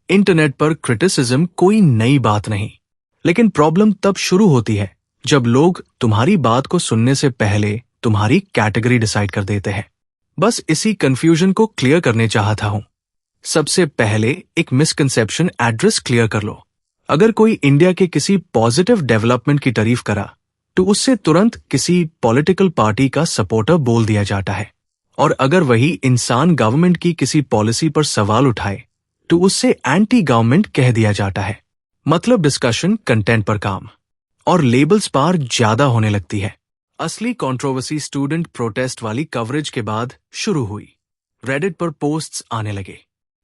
Internet पर criticism कोई नई बात नहीं, लेकिन प्रॉब्लम तब शुरू होती है जब लोग तुम्हारी बात को सुनने से पहले तुम्हारी कैटेगरी डिसाइड कर देते हैं। बस इसी कंफ्यूजन को क्लियर करने चाहता हूं। सबसे पहले एक मिसकंसेप्शन एड्रेस क्लियर कर लो। अगर कोई इंडिया के किसी पॉजिटिव डेवलपमेंट की तारीफ करा तो उससे तुरंत किसी पॉलिटिकल पार्टी का सपोर्टर बोल दिया जाता है, और अगर वही इंसान गवर्नमेंट की किसी पॉलिसी पर सवाल उठाए तो उससे एंटी गवर्नमेंट कह दिया जाता है। मतलब डिस्कशन कंटेंट पर काम और लेबल्स पर ज्यादा होने लगती है। असली कंट्रोवर्सी स्टूडेंट प्रोटेस्ट वाली कवरेज के बाद शुरू हुई। रेडिट पर पोस्ट्स आने लगे।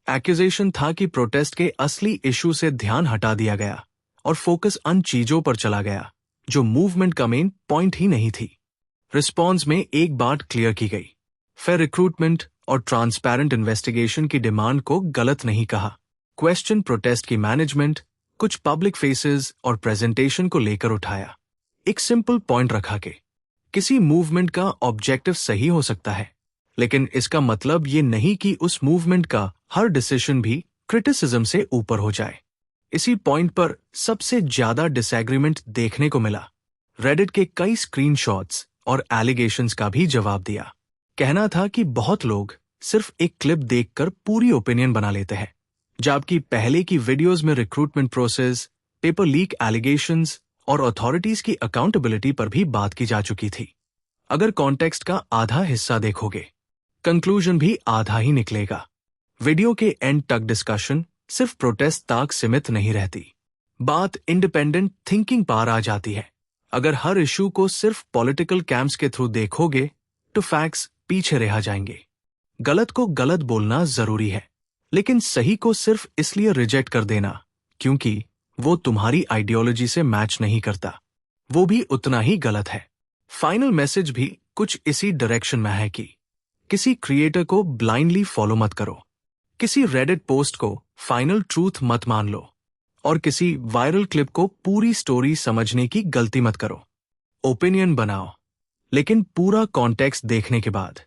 एक्यूजेशन था कि प्रोटेस्ट के असली इशू से ध्यान हटा दिया गया और फोकस उन चीजों पर चला गया जो मूवमेंट का मेन पॉइंट ही नहीं थी। रिस्पॉन्स में एक बात क्लियर की गई। फेयर रिक्रूटमेंट और ट्रांसपेरेंट इन्वेस्टिगेशन की डिमांड को गलत नहीं कहा। क्वेश्चन प्रोटेस्ट की मैनेजमेंट, कुछ पब्लिक फेसेस और प्रेजेंटेशन को लेकर उठाया। एक सिंपल पॉइंट रखा कि किसी मूवमेंट का ऑब्जेक्टिव सही हो सकता है, लेकिन इसका मतलब ये नहीं कि उस मूवमेंट का हर डिसीजन भी क्रिटिसिज्म से ऊपर हो जाए। इसी पॉइंट पर सबसे ज्यादा डिसएग्रीमेंट देखने को मिला। रेडिट के कई स्क्रीनशॉट्स और एलिगेशंस का भी जवाब दिया। कहना था कि बहुत लोग सिर्फ एक क्लिप देखकर पूरी ओपिनियन बना लेते हैं, जबकि पहले की वीडियोस में recruitment process, paper leak allegations और अथॉरिटीज की अकाउंटेबिलिटी पर भी बात की जा चुकी थी। अगर कॉन्टेक्स्ट का आधा हिस्सा देखोगे, कंक्लूजन भी आधा ही निकलेगा। वीडियो के एंड तक डिस्कशन सिर्फ प्रोटेस्ट तक सीमित नहीं रहती। बात इंडिपेंडेंट थिंकिंग पार आ जाती है। अगर हर इशू को सिर्फ पॉलिटिकल कैंप्स के थ्रू देखोगे तो फैक्ट्स पीछे रह जाएंगे। गलत को गलत बोलना जरूरी है, लेकिन सही को सिर्फ इसलिए रिजेक्ट कर देना क्योंकि वो तुम्हारी आइडियोलॉजी से मैच नहीं करता, वो भी उतना ही गलत है। फाइनल मैसेज भी कुछ इसी डायरेक्शन में है कि किसी क्रिएटर को ब्लाइंडली फॉलो मत करो, किसी रेडिट पोस्ट को फाइनल ट्रूथ मत मान लो, और किसी वायरल क्लिप को पूरी स्टोरी समझने की गलती मत करो। ओपिनियन बनाओ, लेकिन पूरा कॉन्टेक्स्ट देखने के बाद।